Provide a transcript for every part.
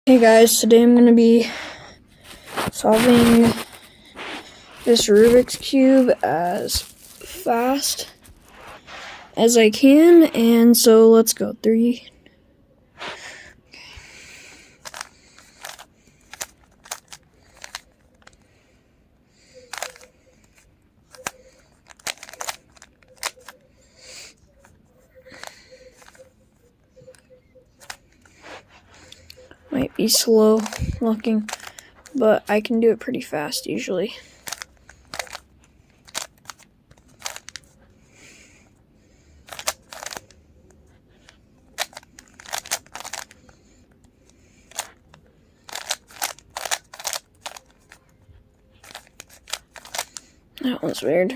Hey guys, today I'm going to be solving this Rubik's Cube as fast as I can, and so let's go. 3. Might be slow looking, but I can do it pretty fast usually. That was weird.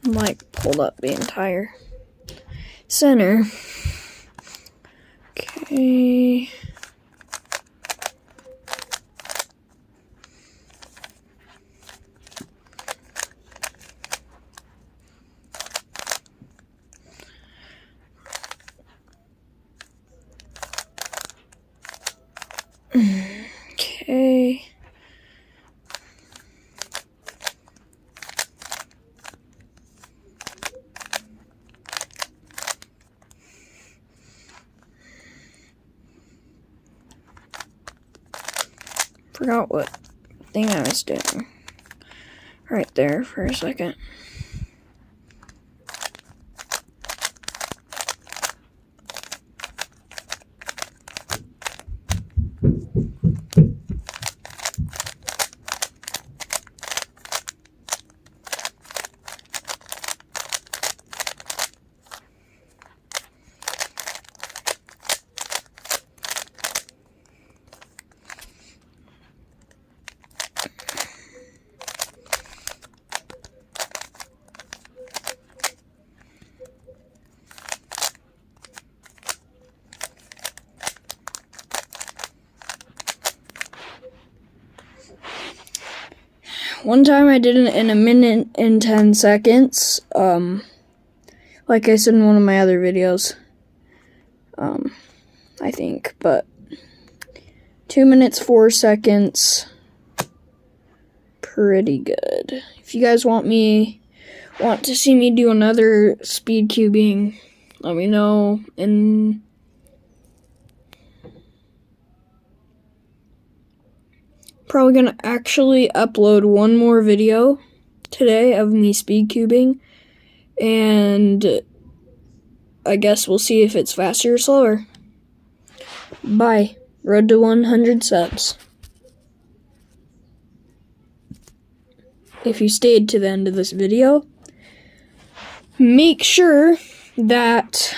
Like pulled up the entire center. Okay. Okay. Forgot what thing I was doing right there for a second. One time I did it in 1 minute and 10 seconds, like I said in one of my other videos, I think, but 2 minutes, 4 seconds, pretty good. If you guys want to see me do another speed cubing, let me know, and probably gonna actually upload one more video today of me speed cubing, and I guess we'll see if it's faster or slower. Bye. Road to 100 subs. If you stayed to the end of this video, make sure that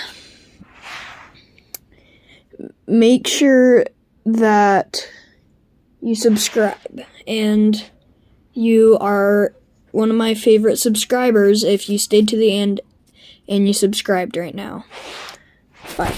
you subscribe, and you are one of my favorite subscribers if you stayed to the end and you subscribed right now. Bye.